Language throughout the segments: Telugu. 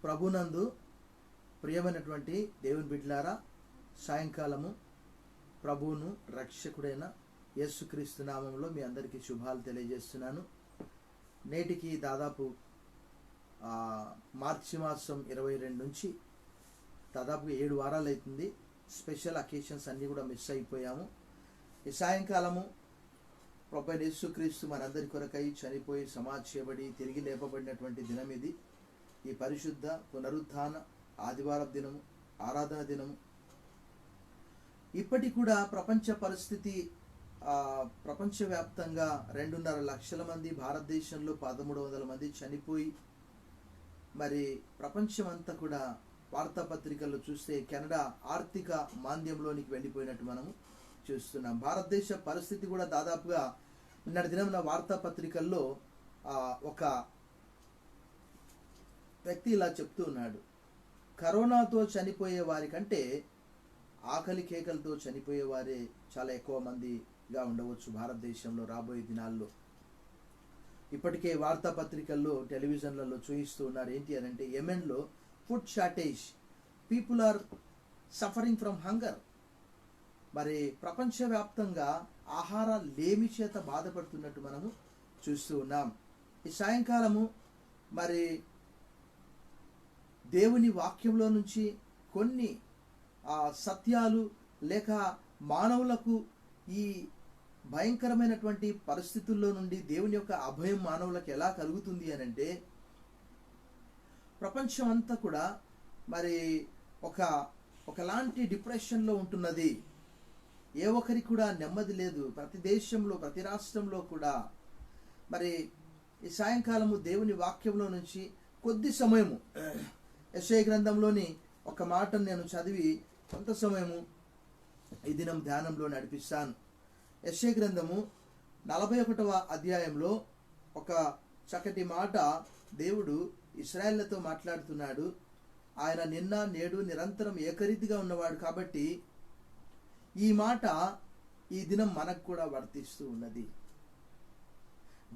ప్రభునందు ప్రియమైనటువంటి దేవుని బిడ్డలారా, సాయంకాలము ప్రభువును రక్షకుడైన యేసుక్రీస్తు నామంలో మీ అందరికీ శుభాలు తెలియజేస్తున్నాను. నేటికి దాదాపు మార్చి మాసం 22 నుంచి దాదాపు 7 వారాలు అవుతుంది. స్పెషల్ అకేషన్స్ అన్నీ కూడా మిస్ అయిపోయాము. ఈ సాయంకాలము ప్రభు యేసుక్రీస్తు మనందరి కొరకై చనిపోయి సమాధి చేయబడి తిరిగి లేపబడినటువంటి దినం ఇది. ఈ పరిశుద్ధ పునరుత్థాన ఆదివారం దినము, ఆరాధన దినము. ఇప్పటికి కూడా ప్రపంచ పరిస్థితి, ప్రపంచవ్యాప్తంగా 2.5 లక్షల మంది, భారతదేశంలో 1300 మంది చనిపోయి, మరి ప్రపంచమంతా కూడా వార్తాపత్రికల్లో చూస్తే కెనడా ఆర్థిక మాంద్యంలోనికి వెళ్ళిపోయినట్టు మనము చూస్తున్నాం. భారతదేశ పరిస్థితి కూడా దాదాపుగా నిన్నటి దినం వార్తాపత్రికల్లో ఒక వ్యక్తి ఇలా చెప్తూ ఉన్నాడు, కరోనాతో చనిపోయే వారి కంటే ఆకలి కేకలతో చనిపోయే వారే చాలా ఎక్కువ మందిగా ఉండవచ్చు భారతదేశంలో రాబోయే దినాల్లో. ఇప్పటికే వార్తాపత్రికల్లో, టెలివిజన్లలో చూపిస్తూ ఉన్నారు. ఏంటి అని అంటే, యెమెన్లో food shortage, people are suffering from hunger. మరి ప్రపంచవ్యాప్తంగా ఆహార లేమి చేత బాధపడుతున్నట్టు మనము చూస్తూ ఉన్నాం. ఈ సాయంకాలము మరి దేవుని వాక్యంలో నుంచి కొన్ని సత్యాలు, లేక మానవులకు ఈ భయంకరమైనటువంటి పరిస్థితుల్లో నుండి దేవుని యొక్క అభయం మానవులకు ఎలా కలుగుతుంది అని అంటే, ప్రపంచం అంతా కూడా మరి ఒకలాంటి డిప్రెషన్లో ఉంటున్నది. ఏ ఒక్కరికి కూడా నెమ్మది లేదు. ప్రతి దేశంలో, ప్రతి రాష్ట్రంలో కూడా. మరి ఈ సాయంకాలము దేవుని వాక్యంలో నుంచి కొద్ది సమయము యెషయా గ్రంథంలోని ఒక మాటను నేను చదివి కొంత సమయము ఈ దినం ధ్యానంలో నడిపిస్తాను. యెషయా గ్రంథము 41వ అధ్యాయంలో ఒక చక్కటి మాట దేవుడు ఇశ్రాయేలుతో మాట్లాడుతున్నాడు. ఆయన నిన్న నేడు నిరంతరం ఏకరీతిగా ఉన్నవాడు కాబట్టి ఈ మాట ఈ దినం మనకు కూడా వర్తిస్తూ ఉన్నది.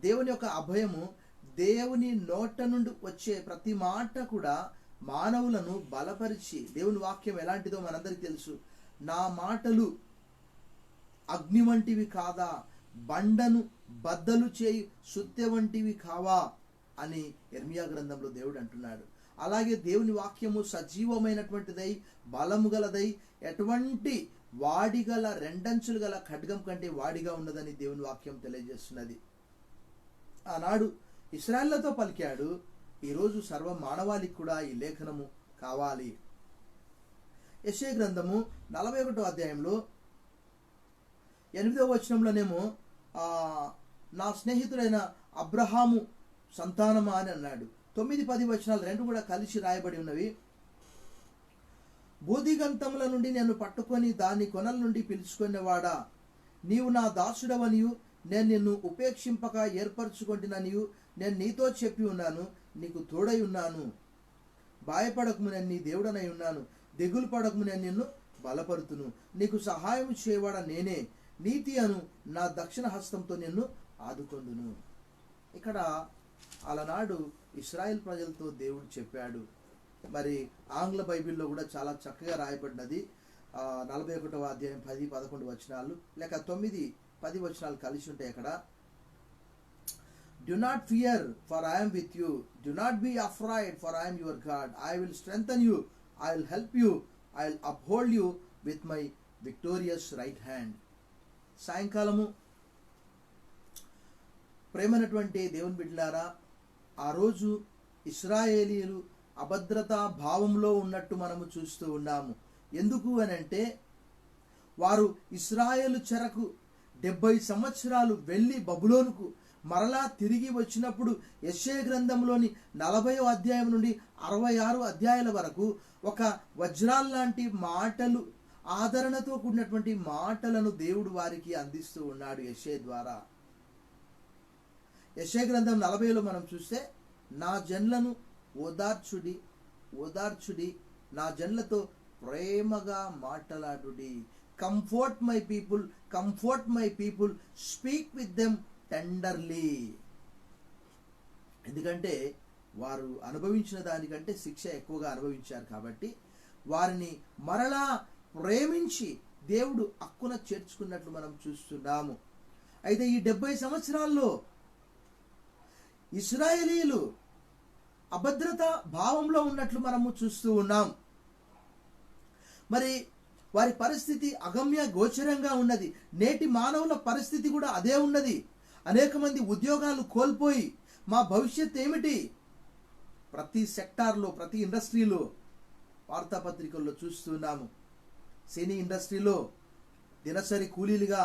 దేవుని యొక్క అభయము, దేవుని నోట నుండి వచ్చే ప్రతి మాట కూడా మానవులను బలపరిచి, దేవుని వాక్యం ఎలాంటిదో మనందరికీ తెలుసు. నా మాటలు అగ్ని వంటివి కాదా, బండను బద్దలు చేయి సుత్తె వంటివి కావా అని యెర్మీయా గ్రంథంలో దేవుడు అంటున్నాడు. అలాగే దేవుని వాక్యము సజీవమైనటువంటిదై, బలము గలదై, ఎటువంటి వాడిగల 2 అంచులు గల ఖడ్గం కంటే వాడిగా ఉన్నదని దేవుని వాక్యం తెలియజేస్తున్నది. ఆనాడు ఇశ్రాయేలుతో పలికాడు. ఈరోజు సర్వ మానవాళికి కూడా ఈ లేఖనము కావాలి. యెషయా గ్రంథము 41వ అధ్యాయంలో 8వ వచనంలోనేమో నా స్నేహితుడైన అబ్రహాము సంతానమా అని అన్నాడు. 9-10 వచనాలు రెండు కూడా కలిసి రాయబడి ఉన్నవి. బూదిగంతముల నుండి నేను పట్టుకొని దాని కొనల నుండి పిలుచుకునేవాడా, నీవు నా దాసుడవనియు నేను నిన్ను ఉపేక్షింపక ఏర్పరచుకొంటిననియు నేను నీతో చెప్పి ఉన్నాను. నీకు తోడై ఉన్నాను. భయపడకము, నేను నీ దేవుడనై ఉన్నాను. దిగులు పడకము, నేను నిన్ను బలపరుతును. నీకు సహాయం చేయవాడ నేనే. నీతి అను నా దక్షిణ హస్తంతో నిన్ను ఆదుకొందును. ఇక్కడ అలనాడు ఇశ్రాయేల్ ప్రజలతో దేవుడు చెప్పాడు. మరి ఆంగ్ల బైబిల్లో కూడా చాలా చక్కగా రాయబడినది. 41వ అధ్యాయం 10-11 వచనాలు, లేక 9-10 వచనాలు కలిసి ఉంటాయి అక్కడ. Do not fear, for I am with you. Do not be afraid, for I am your God. I will strengthen you. I will help you. I will uphold you with my victorious right hand. సాయంకాలము ప్రేమైనటువంటి దేవుని బిడ్డలారా, ఆ రోజు ఇశ్రాయేలీయులు అభద్రతా భావంలో ఉన్నట్టు మనము చూస్తూ ఉన్నాము. ఎందుకు అని అంటే, వారు ఇశ్రాయేలు చెరకు 70 సంవత్సరాలు వెళ్ళి బబులోనుకు మరలా తిరిగి వచ్చినప్పుడు యెషయా గ్రంథంలోని 40వ అధ్యాయం నుండి 66 అధ్యాయాల వరకు ఒక వజ్రాల్లాంటి మాటలు, ఆదరణతో కూడినటువంటి మాటలను దేవుడు వారికి అందిస్తూ ఉన్నాడు యెషయా ద్వారా. యెషయా గ్రంథం 40లో మనం చూస్తే, నా జనులను ఓదార్చుడి, ఓదార్చుడి, నా జనులతో ప్రేమగా మాట్లాడుడి. Comfort my people, comfort my people, speak with them tenderly. ఎందుకంటే వారు అనుభవించిన దానికంటే శిక్ష ఎక్కువగా అనుభవించారు కాబట్టి వారిని మరలా ప్రేమించి దేవుడు హక్కున చేర్చుకున్నట్లు మనం చూస్తున్నాము. అయితే ఈ 70 సంవత్సరాల్లో ఇశ్రాయేలీయులు అభద్రత భావంలో ఉన్నట్లు మనము చూస్తూ ఉన్నాం. మరి వారి పరిస్థితి అగమ్య గోచరంగా ఉన్నది. నేటి మానవుల పరిస్థితి కూడా అదే ఉన్నది. అనేక మంది ఉద్యోగాలు కోల్పోయి మా భవిష్యత్ ఏమిటి? ప్రతి సెక్టార్లో, ప్రతి ఇండస్ట్రీలో, వార్తాపత్రికల్లో చూస్తున్నాము. సినీ ఇండస్ట్రీలో దినసరి కూలీలుగా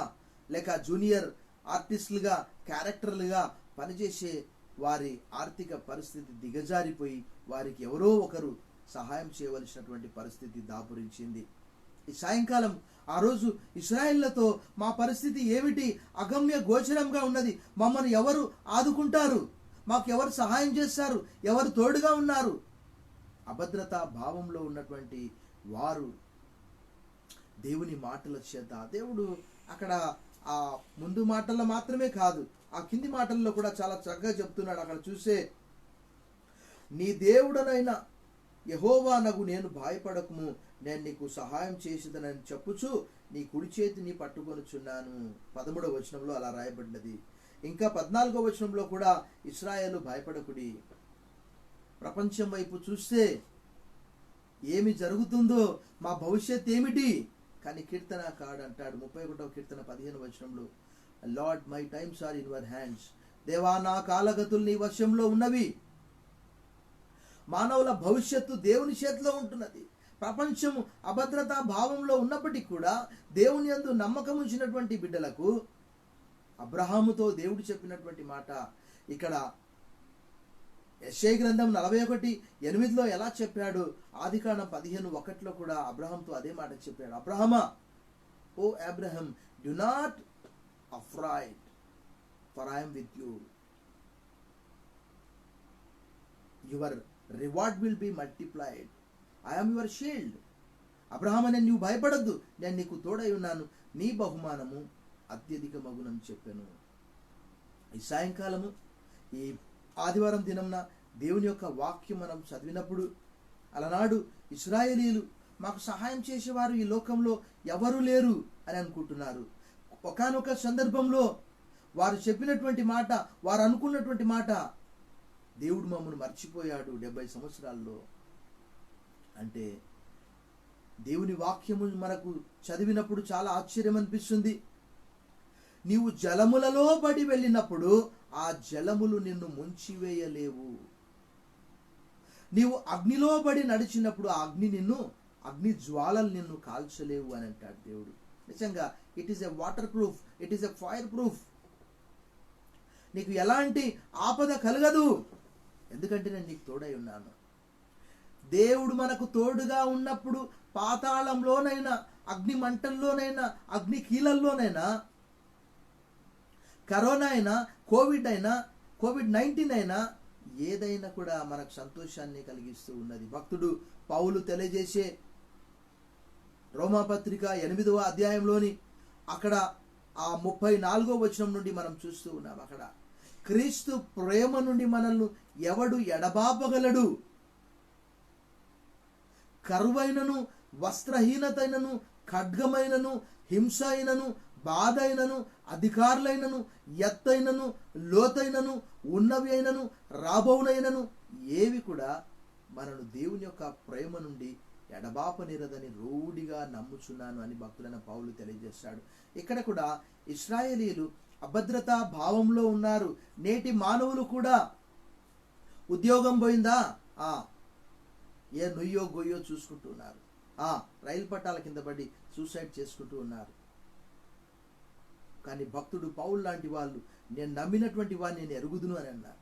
లేక జూనియర్ ఆర్టిస్టులుగా, క్యారెక్టర్లుగా పనిచేసే వారి ఆర్థిక పరిస్థితి దిగజారిపోయి వారికి ఎవరో ఒకరు సహాయం చేయవలసినటువంటి పరిస్థితి దాపురించింది. ఈ సాయంకాలం ఆ రోజు ఇశ్రాయేళ్లతో మా పరిస్థితి ఏమిటి? అగమ్య గోచరంగా ఉన్నది. మమ్మల్ని ఎవరు ఆదుకుంటారు? మాకు ఎవరు సహాయం చేస్తారు? ఎవరు తోడుగా ఉన్నారు? అభద్రతా భావంలో ఉన్నటువంటి వారు దేవుని మాటల చేత, దేవుడు అక్కడ ఆ ముందు మాటల్లో మాత్రమే కాదు, ఆ కింది మాటల్లో కూడా చాలా చక్కగా చెప్తున్నాడు. అక్కడ చూసే, నీ దేవుడనైన యెహోవానగు నేను భయపడకుము, నేను నీకు సహాయం చేసేదనని చెప్పుచు నీ కుడి చేతిని పట్టుకొనుచున్నాను. 13వ వచనంలో అలా రాయబడ్డది. ఇంకా 14వ వచనంలో కూడా ఇశ్రాయేలు భయపడకుడి. ప్రపంచం వైపు చూస్తే ఏమి జరుగుతుందో, మా భవిష్యత్ ఏమిటి? కానీ కీర్తనకారుడు అంటాడు 31వ కీర్తన 15వ వచనంలో, Lord my times are in your hands. దేవా, నా కాలగతులు నీ వశంలో ఉన్నవి. మానవుల భవిష్యత్తు దేవుని చేతిలో ఉంటున్నది. ప్రపంచం అభద్రతా భావంలో ఉన్నప్పటికీ కూడా దేవుని యందు నమ్మకం ఉంచినటువంటి బిడ్డలకు అబ్రహాముతో దేవుడు చెప్పినటువంటి మాట ఇక్కడ యెషయా గ్రంథం 41:8 ఎలా చెప్పాడు, ఆదికాండం 15:1 కూడా అబ్రహాంతో అదే మాట చెప్పాడు. అబ్రహమా, O Abraham, do not afraid, for I am with you, your reward will be multiplied, I am your shield. Abraham, నేను నువ్వు భయపడద్దు, నేను నీకు తోడై ఉన్నాను, నీ బహుమానము అత్యధికమగునని చెప్పాను. ఈ సాయంకాలము, ఈ ఆదివారం దినంన దేవుని యొక్క వాక్యం మనం చదివినప్పుడు, అలనాడు ఇశ్రాయేలీయులు మాకు సహాయం చేసేవారు ఈ లోకంలో ఎవరు లేరు అని అనుకుంటున్నారు. ఒకానొక సందర్భంలో వారు చెప్పినటువంటి మాట, వారు అనుకున్నటువంటి మాట, దేవుడు మమ్మల్ని మర్చిపోయాడు 70 సంవత్సరాల్లో అంటే, దేవుని వాక్యము మనకు చదివినప్పుడు చాలా ఆశ్చర్యం అనిపిస్తుంది. నీవు జలములలో పడి వెళ్ళినప్పుడు ఆ జలములు నిన్ను ముంచివేయలేవు. నీవు అగ్నిలో పడి నడిచినప్పుడు ఆ అగ్ని జ్వాలలు నిన్ను కాల్చలేవు అని అంటాడు దేవుడు. నిజంగా it is a water proof, it is a fire proof. నీకు ఎలాంటి ఆపద కలగదు, ఎందుకంటే నేను నీకు తోడై ఉన్నాను. దేవుడు మనకు తోడుగా ఉన్నప్పుడు పాతాళంలోనైనా, అగ్ని మంటల్లోనైనా, అగ్ని కీలల్లోనైనా, కరోనా అయినా, కోవిడ్-19 అయినా, ఏదైనా కూడా మనకు సంతోషాన్ని కలిగిస్తూ ఉన్నది. భక్తుడు పౌలు తెలియజేసే రోమాపత్రిక 8వ అధ్యాయంలోని అక్కడ ఆ 34వ వచనం నుండి మనం చూస్తూ ఉన్నాం. అక్కడ క్రీస్తు ప్రేమ నుండి మనల్ని ఎవడు ఎడబాపగలడు? కరువైనను, వస్త్రహీనతైనను, ఖడ్గమైనను, హింస అయినను, బాధ అయినను, అధికారులైనను, ఎత్తైనను, లోతైనను, ఉన్నవి అయినను, రాబోనైనను ఏవి కూడా మనను దేవుని యొక్క ప్రేమ నుండి ఎడబాపనిరదని రూఢిగా నమ్ముచున్నాను అని భక్తులైన పౌలు తెలియజేస్తాడు. ఇక్కడ కూడా ఇశ్రాయేలీయులు అభద్రతా భావంలో ఉన్నారు. నేటి మానవులు కూడా ఉద్యోగం పోయిందా, ఏ నొయ్యో గొయ్యో చూసుకుంటూ ఉన్నారు. రైలు పట్టాల కింద పడి సూసైడ్ చేసుకుంటూ ఉన్నారు. కానీ భక్తుడు పౌలు లాంటి వాళ్ళు, నేను నమ్మినటువంటి వాడిని నేను ఎరుగుదును అని అన్నారు.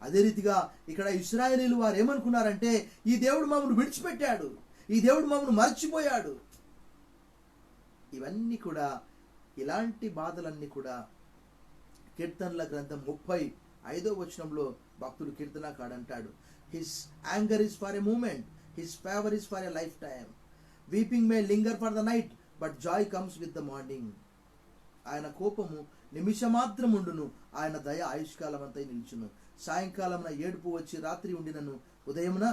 అదే రీతిగా ఇక్కడ ఇశ్రాయేలీయులు వారు ఏమనుకున్నారంటే, ఈ దేవుడు మమ్మల్ని విడిచిపెట్టాడు, ఈ దేవుడు మమ్మల్ని మర్చిపోయాడు. ఇవన్నీ కూడా, ఇలాంటి బాధలన్నీ కూడా కీర్తనల గ్రంథం 35వ వచనంలో భక్తుడు కీర్తనకారుడు అంటాడు, his anger is for a moment, his favour is for a lifetime, weeping may linger for the night, but joy comes with the morning. ఆయన కోపము నిమిషమాత్రముండును, ఆయన దయ ఆయుష్కాలం అంతా నిలుచును. సాయంకాలమున ఏడుపు వచ్చి రాత్రి ఉండినను ఉదయమున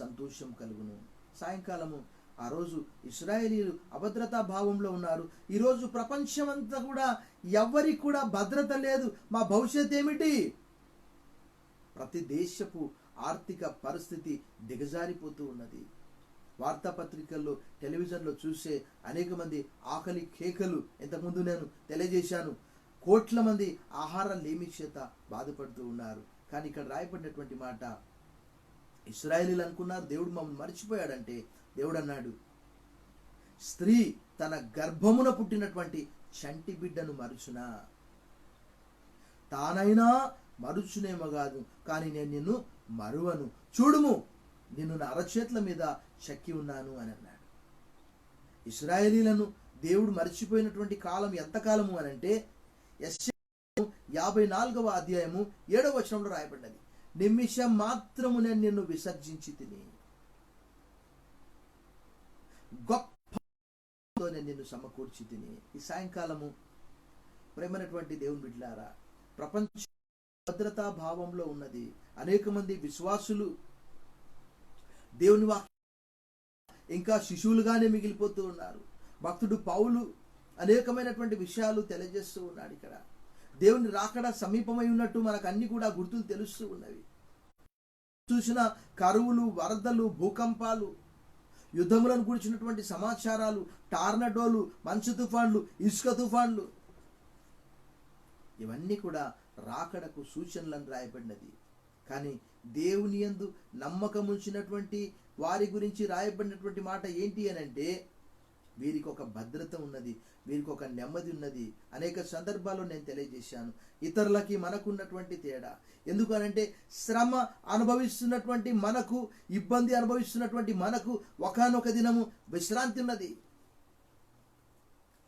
సంతోషం కలుగును. సాయంకాలము ఆ రోజు ఇశ్రాయేలీయులు అభద్రతా భావంలో ఉన్నారు. ఈరోజు ప్రపంచమంతా కూడా ఎవరికి కూడా భద్రత లేదు. మా భవిష్యత్ ఏమిటి? ప్రతి దేశపు ఆర్థిక పరిస్థితి దిగజారిపోతూ ఉన్నది. వార్తాపత్రికల్లో, టెలివిజన్లో చూసే అనేక మంది ఆకలి కేకలు ఇంతకుముందు నేను తెలియజేశాను. కోట్ల మంది ఆహారం లేమి చేత బాధపడుతూ ఉన్నారు. కానీ ఇక్కడ రాయబడినటువంటి మాట, ఇశ్రాయేలీలు అనుకున్నారు దేవుడు మమ్మల్ని మర్చిపోయాడంటే, దేవుడు అన్నాడు, స్త్రీ తన గర్భమున పుట్టినటువంటి చంటి బిడ్డను మరుచునా? తానైనా మరుచునేమో కాదు, కానీ నేను నిన్ను మరువను. చూడుము, నిన్ను నా అరచేతుల మీద చెక్కి ఉన్నాను అని అన్నాడు. ఇశ్రాయేలీలను దేవుడు మర్చిపోయినటువంటి కాలం ఎంతకాలము అని అంటే, యెషయా 54వ అధ్యాయము 7వ వచనంలో రాయబడ్డది, నిమిషం మాత్రము నేను నిన్ను విసర్జించి తిని, గొప్ప నేను నిన్ను సమకూర్చి తిని. ఈ సాయంకాలము ప్రేమైనటువంటి దేవుని బిడ్డలారా, ప్రపంచ భద్రతా భావంలో ఉన్నది. అనేక మంది విశ్వాసులు దేవుని వాక్యం ఇంకా శిశువులుగానే మిగిలిపోతూ ఉన్నారు. భక్తుడు పౌలు అనేకమైనటువంటి విషయాలు తెలియజేస్తూ ఉన్నాడు. ఇక్కడ దేవుని రాకడ సమీపమై ఉన్నట్టు మనకు అన్ని కూడా గుర్తులు తెలుస్తూ ఉన్నవి. చూసిన కరువులు, వరదలు, భూకంపాలు, యుద్ధములను గురించినటువంటి సమాచారాలు, టార్నడోలు, మంచు తుఫాన్లు, ఇసుక తుఫాన్లు, ఇవన్నీ కూడా రాకడకు సూచనలను రాయబడినది. కానీ దేవుని యందు నమ్మకం ఉంచినటువంటి వారి గురించి రాయబడినటువంటి మాట ఏంటి అని అంటే, వీరికి ఒక భద్రత ఉన్నది, వీరికి ఒక నెమ్మది ఉన్నది. అనేక సందర్భాల్లో నేను తెలియజేశాను ఇతరులకి మనకున్నటువంటి తేడా. ఎందుకనంటే, శ్రమ అనుభవిస్తున్నటువంటి మనకు, ఇబ్బంది అనుభవిస్తున్నటువంటి మనకు ఒకానొక దినము విశ్రాంతి ఉన్నది.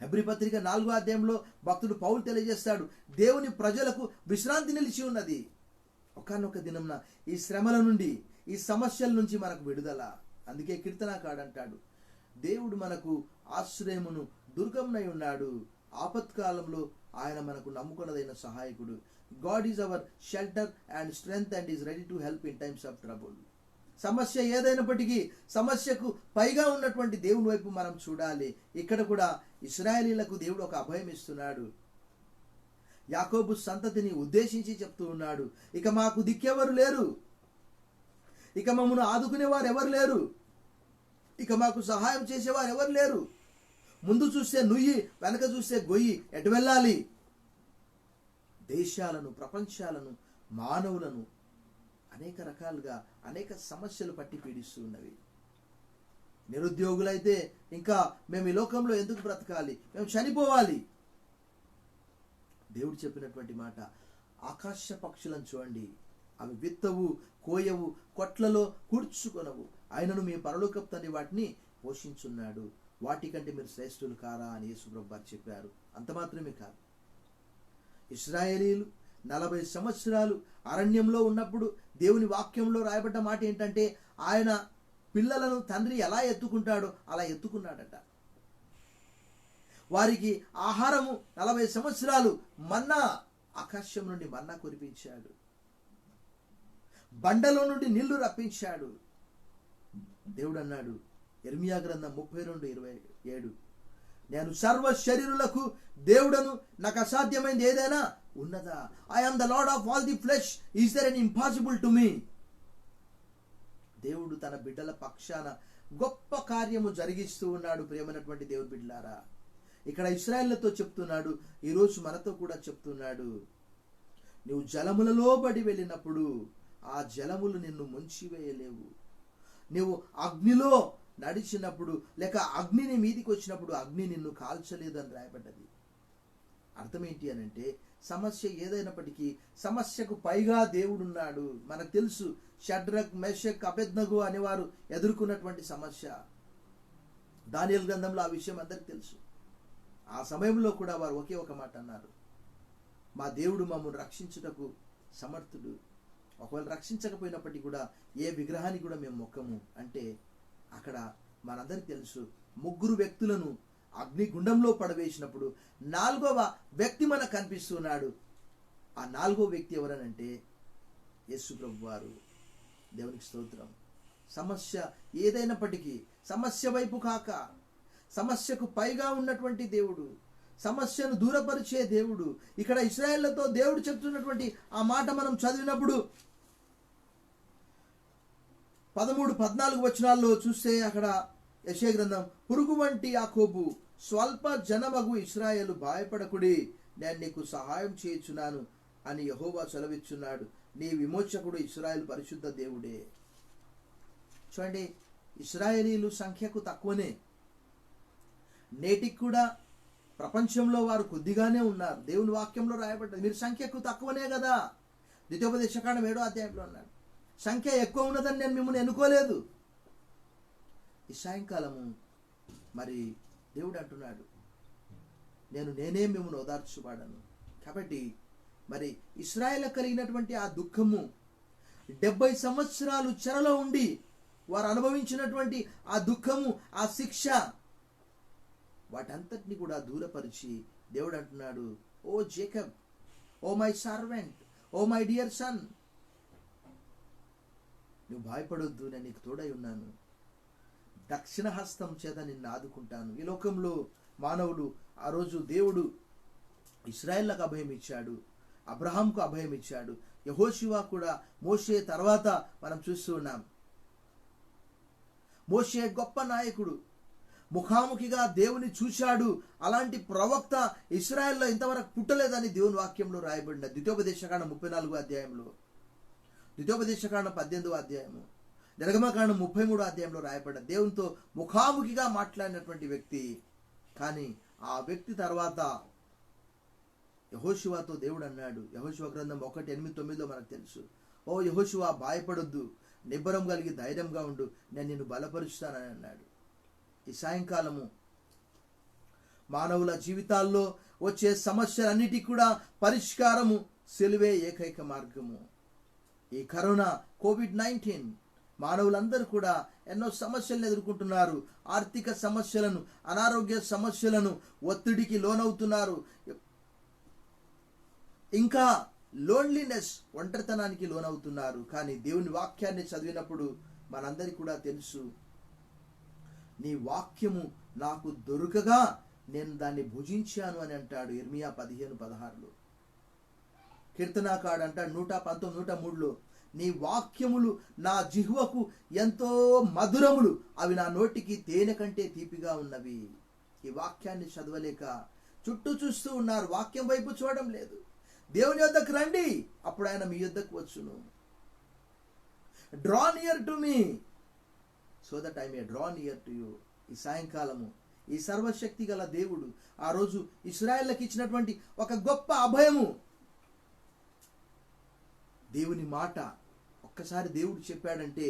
హెబ్రీ పత్రిక 4వ అధ్యాయంలో భక్తుడు పౌలు తెలియజేస్తాడు, దేవుని ప్రజలకు విశ్రాంతి నిలిచి ఉన్నది. ఒకానొక దినంన ఈ శ్రమల నుండి, ఈ సమస్యల నుంచి మనకు విడుదల. అందుకే కీర్తనకారుడు అంటాడు, దేవుడు మనకు ఆశ్రయమును దుర్గమునై ఉన్నాడు, ఆపత్కాలంలో ఆయన మనకు నమ్ముకున్నదైన సహాయకుడు. God is our shelter and strength and is ready to help in times of trouble. సమస్య ఏదైనప్పటికీ సమస్యకు పైగా ఉన్నటువంటి దేవుని వైపు మనం చూడాలి. ఇక్కడ కూడా ఇశ్రాయేలీలకు దేవుడు ఒక అభయం ఇస్తున్నాడు. యాకోబు సంతతిని ఉద్దేశించి చెప్తూ ఉన్నాడు, ఇక మాకు దిక్కెవరు లేరు, ఇక మమ్మను ఆదుకునేవారు ఎవరు లేరు, ఇక మాకు సహాయం చేసేవారు ఎవరు లేరు. ముందు చూస్తే నుయ్యి, వెనక చూస్తే గొయ్యి, ఎటు వెళ్ళాలి? దేశాలను, ప్రపంచాలను, మానవులను అనేక రకాలుగా అనేక సమస్యలు పట్టి పీడిస్తూ ఉన్నవి. నిరుద్యోగులైతే ఇంకా మేము ఈ లోకంలో ఎందుకు బ్రతకాలి, మేము చనిపోవాలి. దేవుడు చెప్పినటువంటి మాట, ఆకాశ పక్షులను చూడండి, అవి విత్తవు, కోయవు, కొట్లలో కూర్చుకొనవు, ఆయనను మీ పరలోకపు తండ్రి వాటిని పోషించున్నాడు, వాటికంటే మీరు శ్రేష్ఠులు కారా అని యేసుప్రభువు వారు చెప్పారు. అంత మాత్రమే కాదు, ఇశ్రాయేలీలు 40 సంవత్సరాలు అరణ్యంలో ఉన్నప్పుడు దేవుని వాక్యంలో రాయబడ్డ మాట ఏంటంటే, ఆయన పిల్లలను తండ్రి ఎలా ఎత్తుకుంటాడో అలా ఎత్తుకున్నాడట. వారికి ఆహారము 40 సంవత్సరాలు మన్నా, ఆకాశం నుండి మన్నా కురిపించాడు, బండలో నుండి నీళ్లు రప్పించాడు. దేవుడు అన్నాడు యిర్మీయా గ్రంథం 32:27, నేను సర్వ శరీరులకు దేవుడను, నాకు అసాధ్యమైనది ఏదైనా ఉన్నదా? I am the Lord of all the flesh, is there an impossible to me? దేవుడు తన బిడ్డల పక్షాన గొప్ప కార్యము జరిగిస్తూ ఉన్నాడు. ప్రియమైనటువంటి దేవుని బిడ్డలారా, ఇక్కడ ఇశ్రాయేలుతో చెప్తున్నాడు, ఈరోజు మనతో కూడా చెప్తున్నాడు, నువ్వు జలములలో పడి వెళ్ళినప్పుడు ఆ జలములు నిన్ను ముంచివేయలేవు. నువ్వు అగ్నిలో నడిచినప్పుడు, లేక అగ్నిని మీదికి వచ్చినప్పుడు అగ్ని నిన్ను కాల్చలేదని రాయబడ్డది. అర్థం ఏంటి అని అంటే, సమస్య ఏదైనప్పటికీ సమస్యకు పైగా దేవుడున్నాడు. మనకు తెలుసు, షడ్రక్, మెషక్, అబేద్నగో అనేవారు ఎదుర్కొన్నటువంటి సమస్య. దానియేలు గ్రంథంలో ఆ విషయం అందరికి తెలుసు. ఆ సమయంలో కూడా వారు ఒకే ఒక మాట అన్నారు, మా దేవుడు మమ్మల్ని రక్షించుటకు సమర్థుడు, ఒకవేళ రక్షించకపోయినప్పటికీ కూడా ఏ విగ్రహానికి కూడా మేము మొక్కము అంటే, అక్కడ మనందరికి తెలుసు, 3 వ్యక్తులను అగ్నిగుండంలో పడవేసినప్పుడు 4వ వ్యక్తి మనకు కనిపిస్తున్నాడు. ఆ 4వ వ్యక్తి ఎవరనంటే యేసు ప్రభు వారు. దేవునికి స్తోత్రం. సమస్య ఏదైనప్పటికీ సమస్య వైపు కాక, సమస్యకు పైగా ఉన్నటువంటి దేవుడు, సమస్యను దూరపరిచే దేవుడు. ఇక్కడ ఇశ్రాయేళ్లతో దేవుడు చెప్తున్నటువంటి ఆ మాట మనం చదివినప్పుడు 13-14 వచనాల్లో చూస్తే అక్కడ యెషయా గ్రంథం, పురుగు వంటి యాకోబు, స్వల్ప జనమగు ఇశ్రాయేలు, భయపడకుడి, నేను నీకు సహాయం చేయుచున్నాను అని యెహోవా సెలవిచ్చున్నాడు. నీ విమోచకుడు ఇశ్రాయేలు పరిశుద్ధ దేవుడే. చూడండి, ఇశ్రాయేలీలు సంఖ్యకు తక్కువనే, నేటికి కూడా ప్రపంచంలో వారు కొద్దిగానే ఉన్నారు. దేవుని వాక్యంలో రాయబడ్డది, మీరు సంఖ్యకు తక్కువనే కదా. ద్వితీయోపదేశకాండం 7వ అధ్యాయంలో అన్నాడు, సంఖ్య ఎక్కువ ఉన్నదని నేను మిమ్మల్ని ఎన్నుకోలేదు. ఈ సాయంకాలము మరి దేవుడు అంటున్నాడు, నేనే మిమ్మల్ని ఓదార్చువాడను. కాబట్టి మరి ఇశ్రాయేలు కలిగినటువంటి ఆ దుఃఖము, 70 సంవత్సరాలు చెరలో ఉండి వారు అనుభవించినటువంటి ఆ దుఃఖము, ఆ శిక్ష, వాటంతటిని కూడా దూరపరిచి దేవుడు అంటున్నాడు, O Jacob, O my servant, O my dear son, నువ్వు భయపడొద్దు, నేను నీకు తోడై ఉన్నాను, దక్షిణ హస్తం చేత నిన్ను ఆదుకుంటాను. ఈ లోకంలో మానవుడు ఆ రోజు దేవుడు ఇశ్రాయేళ్లకు అభయం ఇచ్చాడు, అబ్రహాంకు అభయం ఇచ్చాడు, యెహోషువ కూడా మోషే తర్వాత మనం చూస్తూ ఉన్నాం. మోషే గొప్ప నాయకుడు, ముఖాముఖిగా దేవుని చూశాడు. అలాంటి ప్రవక్త ఇశ్రాయేల్లో ఇంతవరకు పుట్టలేదని దేవుని వాక్యంలో రాయబడిన ద్వితీయోపదేశకాండం 34వ అధ్యాయంలో, ద్వితీయోపదేశకాండం 18వ అధ్యాయము, నిర్గమకాండం 33వ అధ్యాయంలో రాయబడ్డ దేవునితో ముఖాముఖిగా మాట్లాడినటువంటి వ్యక్తి. కానీ ఆ వ్యక్తి తర్వాత యెహోషువతో దేవుడు అన్నాడు, యెహోషువ గ్రంథం 1:8-9లో మనకు తెలుసు, ఓ యెహోషువ, భయపడొద్దు, నిబ్బరం కలిగి ధైర్యంగా ఉండు, నేను నిన్ను బలపరుస్తానని అన్నాడు. ఈ సాయంకాలము మానవుల జీవితాల్లో వచ్చే సమస్యలన్నిటికీ కూడా పరిష్కారము సిలువే ఏకైక మార్గము. ఈ కరోనా కోవిడ్-19 మానవులందరూ కూడా ఎన్నో సమస్యలను ఎదుర్కొంటున్నారు. ఆర్థిక సమస్యలను, అనారోగ్య సమస్యలను, ఒత్తిడికి లోనవుతున్నారు. ఇంకా లోన్లీనెస్, ఒంటరితనానికి లోనవుతున్నారు. కానీ దేవుని వాక్యాన్ని చదివినప్పుడు మనందరికీ కూడా తెలుసు, నీ వాక్యము నాకు దొరకగా నేను దాన్ని భుజించాను అని అంటాడు ఇర్మియా 15:16లో. కీర్తనాకాడు అంటాడు 119, 103లో, నీ వాక్యములు నా జిహ్వకు ఎంతో మధురములు, అవి నా నోటికి తేనె కంటే తీపిగా ఉన్నవి. ఈ వాక్యాన్ని చదవలేక చుట్టూ చూస్తూ ఉన్నారు, వాక్యం వైపు చూడడం లేదు. దేవుని యొద్దకు రండి, అప్పుడు ఆయన మీ యొద్దకు వచ్చును. Draw near to me so that I may draw near to you. ఈ సాయంకాలము ఈ సర్వశక్తి గల దేవుడు ఆ రోజు ఇశ్రాయేలుకి ఇచ్చినటువంటి ఒక గొప్ప అభయము, దేవుని మాట ఒక్కసారి దేవుడు చెప్పాడంటే,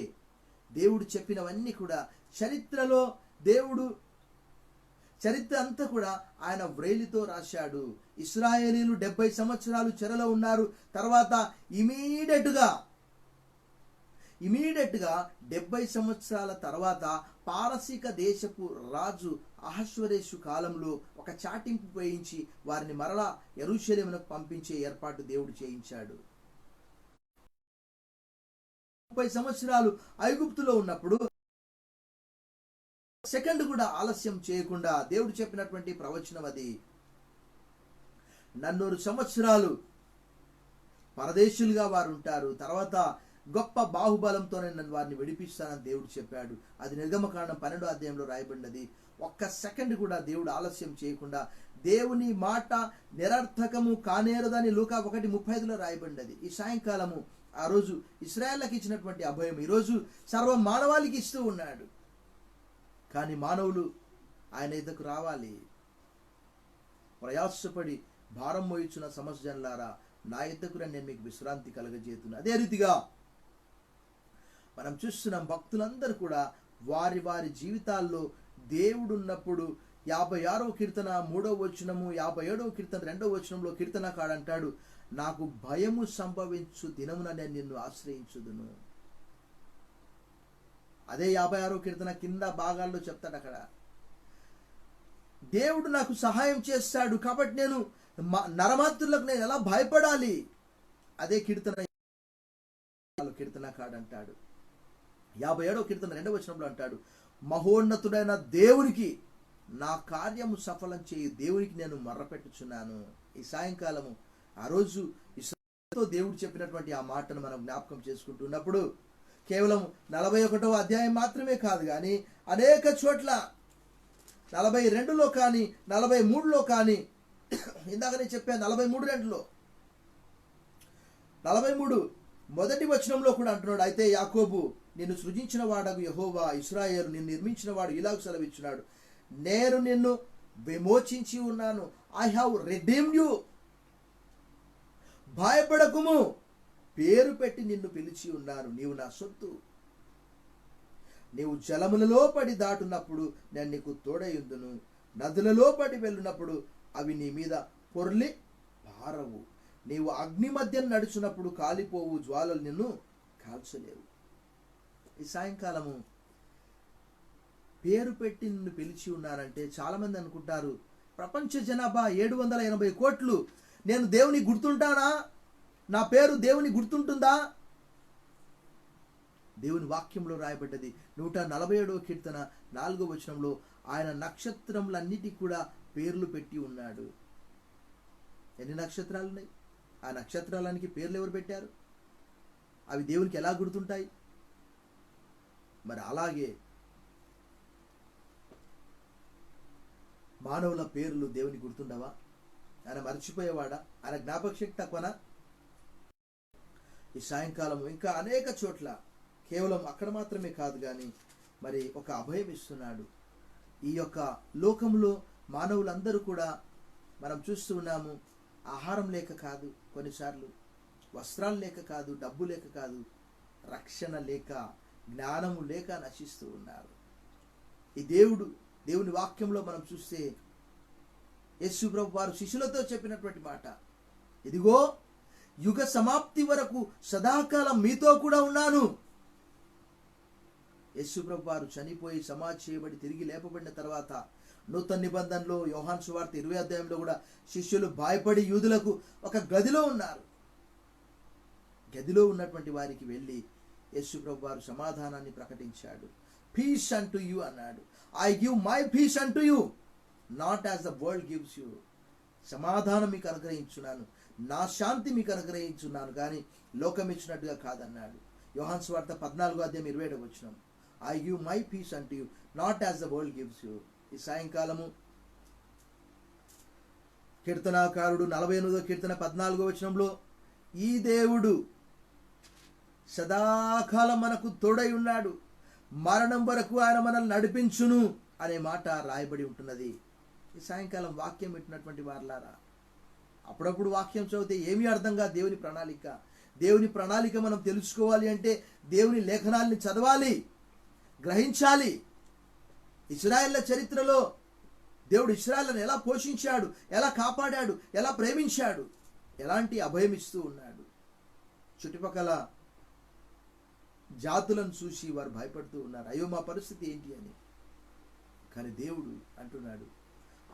దేవుడు చెప్పినవన్నీ కూడా చరిత్రలో, దేవుడు చరిత్ర అంతా కూడా ఆయన వ్రేలితో రాశాడు. ఇశ్రాయేలీలు 70 సంవత్సరాలు చెరలో ఉన్నారు. తర్వాత ఇమీడియట్గా 70 సంవత్సరాల తర్వాత పారసీక దేశపు రాజు అహష్వరేషు కాలంలో ఒక చాటింపు వేయించి వారిని మరలా యెరూషలేమునకు పంపించే ఏర్పాటు దేవుడు చేయించాడు. 30 సంవత్సరాలు ఐగుప్తులో ఉన్నప్పుడు సెకండ్ కూడా ఆలస్యం చేయకుండా దేవుడు చెప్పినటువంటి ప్రవచనం అది. 400 సంవత్సరాలు పరదేశులుగా వారు ఉంటారు, తర్వాత గొప్ప బాహుబలంతోనే నన్ను వారిని విడిపిస్తానని దేవుడు చెప్పాడు. అది నిర్గమకాండం 12వ అధ్యాయంలో రాయబడినది. ఒక్క సెకండ్ కూడా దేవుడు ఆలస్యం చేయకుండా, దేవుని మాట నిరర్థకము కానేరదని లూకా 1:35లో రాయబడినది. ఈ సాయంకాలము ఆ రోజు ఇశ్రాయేలుకి ఇచ్చినటువంటి అభయం ఈరోజు సర్వ మానవాళికి ఇస్తూ ఉన్నాడు. కానీ మానవులు ఆయన ఎద్దకు రావాలి. ప్రయాసపడి భారం మోయిచున్న సమస్యలారా, నా ఎద్దకు రండి, నేను మీకు విశ్రాంతి కలగజేతున్నా. అదే రీతిగా మనం చూస్తున్నాం, భక్తులందరూ కూడా వారి వారి జీవితాల్లో దేవుడు ఉన్నప్పుడు 56వ కీర్తన 3వ వచనము, 57వ కీర్తన 2వ వచనంలో కీర్తనకాడు అంటాడు, నాకు భయము సంభవించు దినమున నేను నిన్ను ఆశ్రయించుదును. అదే 56వ కీర్తన కింద భాగాల్లో చెప్తాడు, అక్కడ దేవుడు నాకు సహాయం చేస్తాడు కాబట్టి నేను నరమాత్రులకు నేను ఎలా భయపడాలి. అదే కీర్తన కీర్తనకాడు అంటాడు, 57వ కీర్తన 2వ వచనంలో అంటాడు, మహోన్నతుడైన దేవునికి నా కార్యము సఫలం చేయి దేవునికి నేను మొర్రపెట్టుచున్నాను. ఈ సాయంకాలము ఆ రోజు ఇశ్రాయేలుతో దేవుడు చెప్పినటువంటి ఆ మాటను మనం జ్ఞాపకం చేసుకుంటున్నప్పుడు కేవలం 41వ అధ్యాయం మాత్రమే కాదు, కానీ అనేక చోట్ల 42లో కానీ 43లో కానీ, ఇందాక నేను చెప్పాను 43:2లో 43 మొదటి వచనంలో కూడా అంటున్నాడు, అయితే యాకోబు నిన్ను సృజించిన వాడగు యెహోవా, ఇశ్రాయేలు నిన్ను నిర్మించిన వాడు ఇలాగ సెలవిచ్చున్నాడు, నేను నిన్ను విమోచించి ఉన్నాను. I have redeemed you. భయపడకుము, పేరు పెట్టి నిన్ను పిలిచి ఉన్నాను, నీవు నా సొత్తు. నీవు జలములలో పడి దాటున్నప్పుడు నేను నీకు తోడయుందును, నదులలో పడి వెళ్ళినప్పుడు అవి నీ మీద పొర్లి పారవు. నీవు అగ్ని మధ్య నడుచున్నప్పుడు కాలిపోవు, జ్వాలలు నిన్ను కాల్చలేవు. ఈ సాయంకాలము పేరు పెట్టి నిన్ను పిలిచి ఉన్నానంటే చాలామంది అనుకుంటారు, ప్రపంచ జనాభా 780 కోట్లు, నేను దేవుని గుర్తుంటానా? నా పేరు దేవుని గుర్తుంటుందా? దేవుని వాక్యంలో రాయబడ్డది 147వ కీర్తన 4వ వచనంలో, ఆయన నక్షత్రములన్నిటికీ కూడా పేర్లు పెట్టి ఉన్నాడు. ఎన్ని నక్షత్రాలు ఉన్నాయి? ఆ నక్షత్రాలనికి పేర్లు ఎవరు పెట్టారు? అవి దేవునికి ఎలా గుర్తుంటాయి? మరి అలాగే మానవుల పేర్లు దేవుని గుర్తుండవా? ఆయన మర్చిపోయేవాడా? ఆయన జ్ఞాపక శక్తి తక్కువనా? ఈ సాయంకాలం ఇంకా అనేక చోట్ల కేవలం అక్కడ మాత్రమే కాదు, కానీ మరి ఒక అభయం ఇస్తున్నాడు. ఈ యొక్క లోకంలో మానవులందరూ కూడా మనం చూస్తూ ఉన్నాము, ఆహారం లేక కాదు, కొన్నిసార్లు వస్త్రాలు లేక కాదు, డబ్బు లేక కాదు, రక్షణ లేక, జ్ఞానము లేక నశిస్తూ ఉన్నారు. ఈ దేవుని వాక్యంలో మనం చూస్తే యేసు ప్రభు వారు శిష్యులతో చెప్పినటువంటి మాట, ఇదిగో యుగ సమాప్తి వరకు సదాకాలం మీతో కూడా ఉన్నాను. యేసు ప్రభు వారు చనిపోయి సమాధి చేయబడి తిరిగి లేపబడిన తర్వాత నూతన నిబంధనలో యోహాను సువార్త 20వ అధ్యాయంలో కూడా శిష్యులు భయపడి యూదులకు ఒక గదిలో ఉన్నారు. గదిలో ఉన్నటువంటి వారికి వెళ్ళి యేసు ప్రభు వారు సమాధానాన్ని ప్రకటించాడు. పీస్ అంటు యు అన్నాడు. I give my peace unto you, not as the world gives you. సమాధానం మీకు అనుగ్రహించున్నాను, నా శాంతి మీకు అనుగ్రహించున్నాను, కానీ లోకం ఇచ్చినట్టుగా కాదన్నాడు. యోహాను సువార్త 14వ అధ్యాయం 27వ వచనం, I give my peace unto you, not as the world gives you. ఈ సాయంకాలము కీర్తనాకారుడు 48వ కీర్తన 14వ వచనంలో, ఈ దేవుడు సదాకాలం మనకు తోడై ఉన్నాడు, మరణం వరకు ఆయన మనల్ని నడిపించును అనే మాట రాయబడి ఉంటున్నది. ఈ సాయంకాలం వాక్యం పెట్టినటువంటి వారలారా, అప్పుడప్పుడు వాక్యం చదివితే ఏమీ అర్థంగా దేవుని ప్రణాళిక మనం తెలుసుకోవాలి అంటే దేవుని లేఖనాల్ని చదవాలి, గ్రహించాలి. ఇశ్రాయేళ్ల చరిత్రలో దేవుడు ఇశ్రాయేలును ఎలా పోషించాడు, ఎలా కాపాడాడు, ఎలా ప్రేమించాడు, ఎలాంటి అభయం ఇస్తూ ఉన్నాడు. చుట్టుపక్కల జాతులను చూసి వారు భయపడుతూ ఉన్నారు, అయ్యో మా పరిస్థితి ఏంటి అని. కానీ దేవుడు అంటున్నాడు,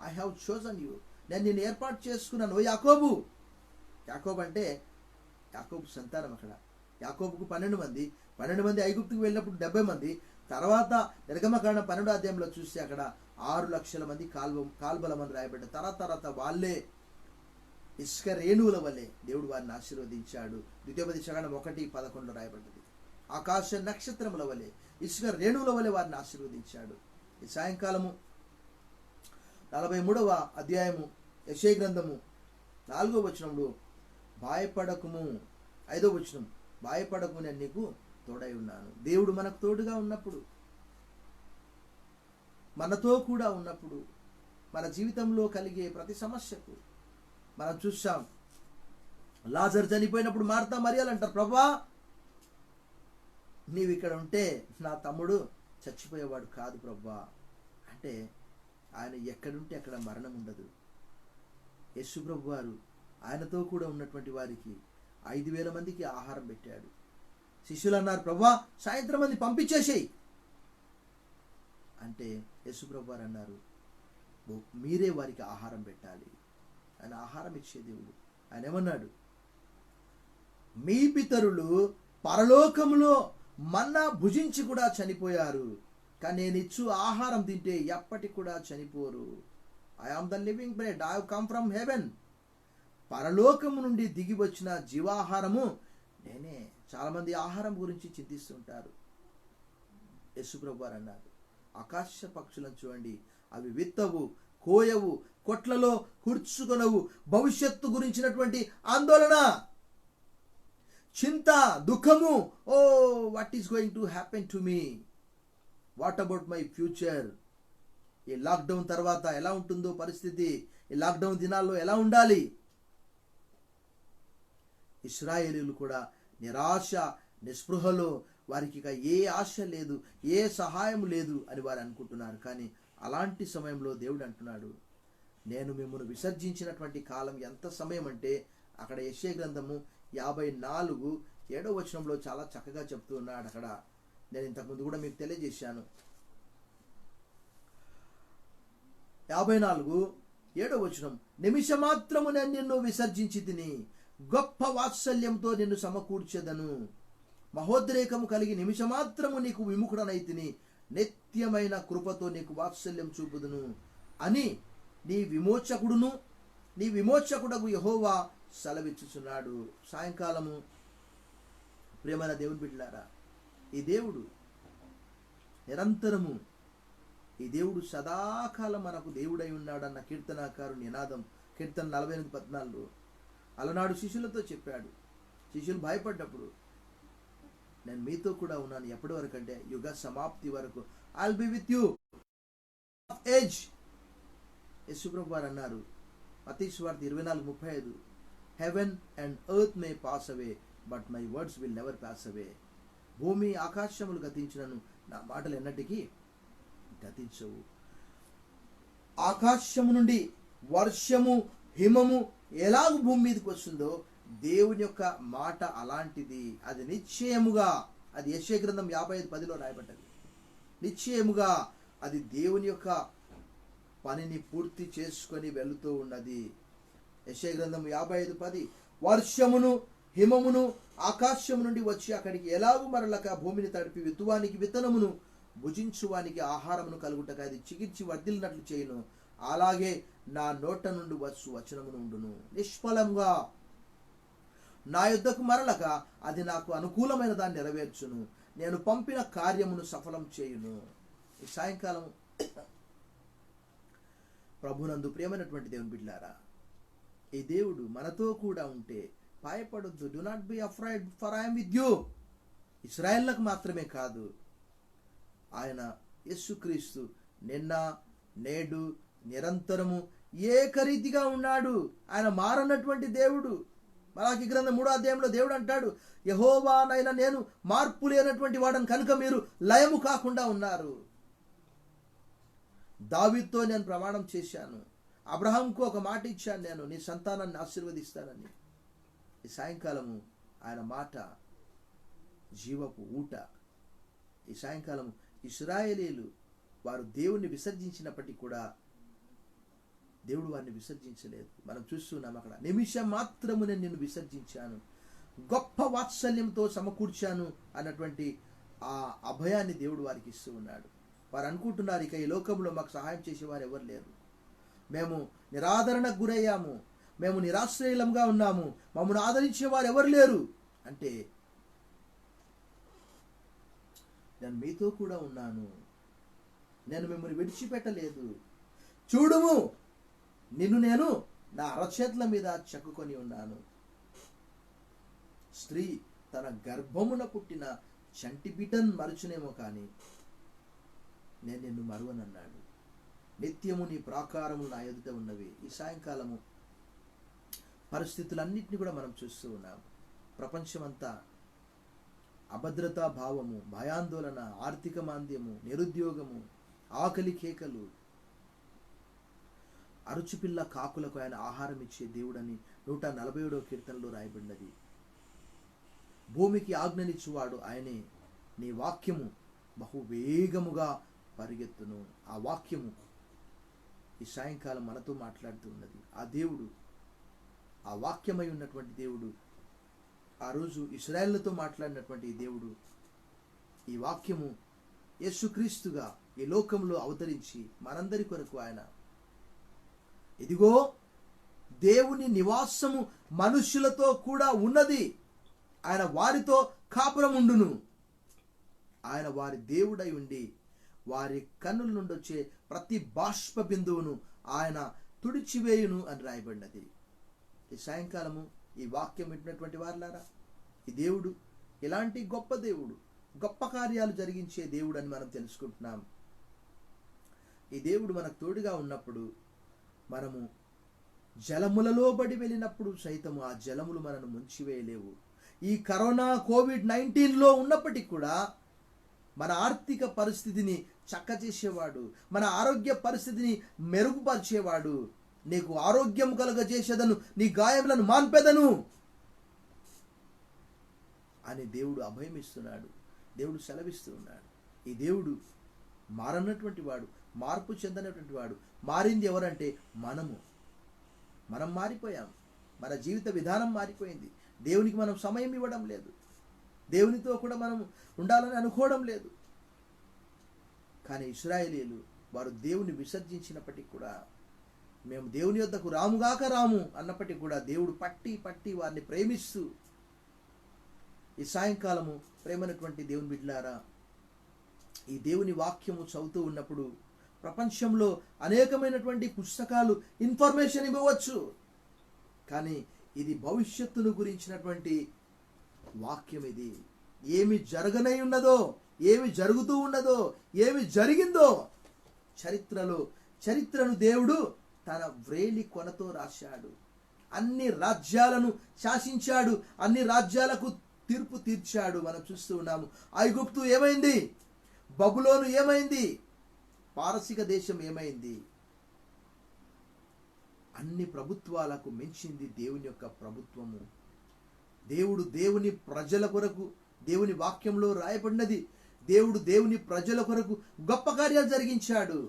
ఐ హ్యావ్ చోజన్ యూ, నేను నిన్ను ఏర్పాటు చేసుకున్నాను. ఓ యాకోబు. యాకోబు అంటే యాకోబు సంతానం. అక్కడ యాకోబుకు 12 మంది ఐగుప్తుకు వెళ్ళినప్పుడు 70 మంది. తర్వాత నిర్గమకాండం 12వ అధ్యాయంలో చూస్తే అక్కడ 6 లక్షల మంది కాల్బలమని రాయబడ్డ. తర్వాత వాళ్ళే ఇసుక రేణువుల వల్లే దేవుడు వారిని ఆశీర్వదించాడు. ద్వితీయోపదేశకాండం 1:11 రాయబడ్డది. ఆకాశ నక్షత్రముల వలె, ఇసుక రేణువుల వలె వారిని ఆశీర్వదించాడు. ఈ సాయంకాలము 43వ అధ్యాయము యెషయా గ్రంథము 4వ వచనంలో, భయపడకుము, 5వ వచనం, భయపడకుము, నేను నీకు తోడై ఉన్నాను. దేవుడు మనకు తోడుగా ఉన్నప్పుడు, మనతో కూడా ఉన్నప్పుడు, మన జీవితంలో కలిగే ప్రతి సమస్యకు మనం చూసాం. లాజరు చనిపోయినప్పుడు మార్తా మరియలు అంటారు, ప్రభువా నీవు ఇక్కడ ఉంటే నా తమ్ముడు చచ్చిపోయేవాడు కాదు ప్రభువా అంటే, ఆయన ఎక్కడుంటే అక్కడ మరణం ఉండదు. యేసు ప్రభు వారు ఆయనతో కూడా ఉన్నటువంటి వారికి 5,000 మందికి ఆహారం పెట్టాడు. శిష్యులు అన్నారు, ప్రభువా సాయంత్రం మంది పంపించేసేయి అంటే, యేసు ప్రభు వారు అన్నారు, మీరే వారికి ఆహారం పెట్టాలి. ఆయన ఆహారం ఇచ్చే దేవుడు. ఆయన ఏమన్నాడు, మీ పితరులు పరలోకములో మన్నా భుజించి కూడా చనిపోయారు. కానీ నేను ఇచ్చు ఆహారం తింటే ఎప్పటికి కూడా చనిపోరు. I am the living bread, I have come from heaven. పరలోకము నుండి దిగి వచ్చిన జీవాహారము నేనే. చాలామంది ఆహారం గురించి చింతిస్తుంటారు. యేసుప్రభు వారు అన్నారు, ఆకాశ పక్షులను చూడండి, అవి విత్తవు, కోయవు, కొట్లలో కూర్చుకొనవు. భవిష్యత్తు గురించినటువంటి ఆందోళన, చింత, దుఃఖము, oh what is going to happen to me, what about my future, ఈ లాక్డౌన్ తర్వాత ఎలా ఉంటుందో పరిస్థితి, ఈ లాక్డౌన్ దినాల్లో ఎలా ఉండాలి. ఇశ్రాయేలీయులు కూడా నిరాశ, నిస్పృహలో, వారికి ఇక ఏ ఆశ లేదు, ఏ సహాయం లేదు అని వారు అనుకుంటున్నారు. కానీ అలాంటి సమయంలో దేవుడు అంటున్నాడు, నేను మిమ్మల్ని విసర్జించినటువంటి కాలం ఎంత సమయం అంటే, అక్కడ యెషయా గ్రంథము 54:7 చాలా చక్కగా చెప్తూ ఉన్నాడు. అక్కడ నేను ఇంతకుముందు కూడా మీకు తెలియజేశాను. 54:7 నిమిషమాత్రము నేను నిన్ను విసర్జించి తిని, గొప్ప వాత్సల్యంతో నిన్ను సమకూర్చెదను. మహోద్రేకము కలిగి నిమిషమాత్రము నీకు విముఖుడనైతిని, నిత్యమైన కృపతో నీకు వాత్సల్యం చూపుదును అని నీ విమోచకుడగు యెహోవా సెలవిచ్చుచున్నాడు. సాయంకాలము ప్రియమైన దేవుని బిడ్డలారా, ఈ దేవుడు నిరంతరము, ఈ దేవుడు సదాకాలం మనకు దేవుడై ఉన్నాడన్న కీర్తనాకారు నినాదం, కీర్తన 48:14 అలనాడు శిష్యులతో చెప్పాడు. శిష్యులు భయపడ్డప్పుడు, నేను మీతో కూడా ఉన్నాను ఎప్పటి వరకు అంటే యుగ సమాప్తి వరకు. I will be with you age. యేసుప్రభు వారు అన్నారు మత్తయి సువార్త 24:35, heaven and earth May pass away but my words will never pass అవే. భూమి ఆకాశములు గతించినను నా మాటలు ఎన్నటికీ గతించవు. ఆకాశము నుండి వర్షము, హిమము ఎలాగ భూమి మీదకి వస్తుందో దేవుని యొక్క మాట అలాంటిది. అది నిశ్చయముగా, అది యెషయా గ్రంథం 55:10 రాయబడ్డది. నిశ్చయముగా అది దేవుని యొక్క పనిని పూర్తి చేసుకొని వెళుతూ ఉన్నది. యెషయా గ్రంథం 55:10 వర్షమును, హిమమును ఆకాశము నుండి వచ్చి అక్కడికి ఎలాగూ మరలక భూమిని తడిపి విత్తువానికి విత్తనమును, భుజించువానికి ఆహారమును కలుగుటక అది చికిత్సి వర్ధిల్లినట్లు చేయును. అలాగే నా నోట నుండి వచ్చు వచనమును ఉండును. నిష్ఫలంగా నా యుద్ధకు మరలక అది నాకు అనుకూలమైన దాన్ని నెరవేర్చును. నేను పంపిన కార్యమును సఫలం చేయును. ఈ సాయంకాలం ప్రభునందు ప్రియమైనటువంటి దేవుని బిడ్డలారా, ఈ దేవుడు మనతో కూడా ఉంటే భయపడొద్దు. Do not be afraid, for I am with you. ఇశ్రాయేలులకు మాత్రమే కాదు, ఆయన యేసుక్రీస్తు నిన్న, నేడు, నిరంతరము ఏకరీతిగా ఉన్నాడు. ఆయన మారనటువంటి దేవుడు. మలాకి గ్రంథం 3వ దేవుడు అంటాడు, యెహోవానైనా నేను మార్పు లేనటువంటి వాడని కనుక మీరు లయము కాకుండా ఉన్నారు. దావీదుతో నేను ప్రమాణం చేశాను, అబ్రహాంకు ఒక మాట ఇచ్చాను, నేను నీ సంతానాన్ని ఆశీర్వదిస్తానని. ఈ సాయంకాలము ఆయన మాట జీవపు ఊట. ఈ సాయంకాలం ఇశ్రాయేలీయులు వారు దేవుణ్ణి విసర్జించినప్పటికీ కూడా దేవుడు వారిని విసర్జించలేదు. మనం చూస్తున్నాం అక్కడ, నిమిషం మాత్రము నేను నిన్ను విసర్జించాను, గొప్ప వాత్సల్యంతో సమకూర్చాను అన్నటువంటి ఆ అభయాన్ని దేవుడు వారికి ఇస్తూ ఉన్నాడు. వారు అనుకుంటున్నారు, ఇక ఈ లోకంలో మాకు సహాయం చేసేవారు ఎవరు లేరు, మేము నిరాదరణకు గురయ్యాము, మేము నిరాశ్రయులంగా ఉన్నాము, మమ్మల్ని ఆదరించేవారు ఎవరు లేరు అంటే, నేను మీతో కూడా ఉన్నాను, నేను మిమ్మల్ని విడిచిపెట్టలేదు, చూడుము నిన్ను నేను నా అరచేతుల మీద చెక్కుకొని ఉన్నాను. స్త్రీ తన గర్భమున పుట్టిన చంటి బిడ్డను మరచునేమో కానీ నేను నిన్ను మరువనన్నాడు. నిత్యము నీ ప్రాకారము నా ఎదుట ఉన్నవి. ఈ సాయంకాలము పరిస్థితులన్నింటినీ కూడా మనం చూస్తూ ఉన్నాం. ప్రపంచమంతా అభద్రతా భావము, భయాందోళన, ఆర్థిక మాంద్యము, నిరుద్యోగము, ఆకలి కేకలు. అరుచుపిల్ల కాకులకు ఆయన ఆహారం ఇచ్చే దేవుడని 147వ కీర్తనలో రాయబడినది. భూమికి ఆజ్ఞనిచ్చువాడు ఆయనే. నీ వాక్యము బహువేగముగా పరిగెత్తును. ఆ వాక్యము ఈ సాయంకాలం మనతో మాట్లాడుతూ ఉన్నది. ఆ దేవుడు, ఆ వాక్యమై ఉన్నటువంటి దేవుడు, ఆ రోజు ఇశ్రాయేలుతో మాట్లాడినటువంటి ఈ దేవుడు ఈ వాక్యము యేసుక్రీస్తుగా ఈ లోకంలో అవతరించి మనందరి కొరకు ఆయన, ఇదిగో దేవుని నివాసము మనుష్యులతో కూడా ఉన్నది, ఆయన వారితో కాపురముండును, ఆయన వారి దేవుడై ఉండి వారి కన్నుల నుండి వచ్చే ప్రతి బాష్ప బిందువును ఆయన తుడిచివేయును అని రాయబడినది. ఈ సాయంకాలము ఈ వాక్యం వింటున్నటువంటి వారులారా, ఈ దేవుడు ఇలాంటి గొప్ప దేవుడు, గొప్ప కార్యాలు జరిగించే దేవుడు అని మనం తెలుసుకుంటున్నాం. ఈ దేవుడు మనకు తోడుగా ఉన్నప్పుడు మనము జలములలో బడి వెళ్ళినప్పుడు సైతము ఆ జలములు మనను ముంచివేయలేవు. ఈ కరోనా కోవిడ్-19లో ఉన్నప్పటికీ కూడా మన ఆర్థిక పరిస్థితిని చక్కచేసేవాడు, మన ఆరోగ్య పరిస్థితిని మెరుగుపరిచేవాడు, నీకు ఆరోగ్యం కలుగజేసేదను, నీ గాయములను మాన్పెదను అని దేవుడు అభయం ఇస్తున్నాడు, దేవుడు సెలవిస్తూ ఉన్నాడు. ఈ దేవుడు మారనటువంటి వాడు, మార్పు చెందనటువంటి వాడు. మారింది ఎవరంటే మనం మారిపోయాం. మన జీవిత విధానం మారిపోయింది. దేవునికి మనం సమయం ఇవ్వడం లేదు, దేవునితో కూడా మనం ఉండాలని అనుకోవడం లేదు. కానీ ఇశ్రాయేలీయులు వారు దేవుని విసర్జించినప్పటికీ కూడా, మేము దేవుని యొద్దకు రాముగాక రాము అన్నప్పటికీ కూడా దేవుడు పట్టి పట్టి వారిని ప్రేమిస్తూ, ఈ సాయంకాలము ప్రేమైనటువంటి దేవుని బిడ్డలారా, ఈ దేవుని వాక్యము చదువుతూ ఉన్నప్పుడు ప్రపంచంలో అనేకమైనటువంటి పుస్తకాలు ఇన్ఫర్మేషన్ ఇవ్వవచ్చు, కానీ ఇది భవిష్యత్తును గురించినటువంటి వాక్యం. ఇది ఏమి జరగనై ఉన్నదో, ఏమి జరుగుతూ ఉన్నదో, ఏమి జరిగిందో చరిత్రను దేవుడు తన వ్రేలి కొనతో రాశాడు. అన్ని రాజ్యాలను శాసించాడు, అన్ని రాజ్యాలకు తీర్పు తీర్చాడు. మనం చూస్తూ ఉన్నాము. ఐగుప్తు ఏమైంది, బబులోను ఏమైంది, పారసిక దేశం ఏమైంది. అన్ని ప్రభుత్వాలకు మించింది దేవుని యొక్క ప్రభుత్వము. దేవుడు దేవుని ప్రజల కొరకు, దేవుని వాక్యంలో రాయబడినది, దేవుడు దేవుని ప్రజల కొరకు గొప్ప కార్యాలు జరిగించాడు.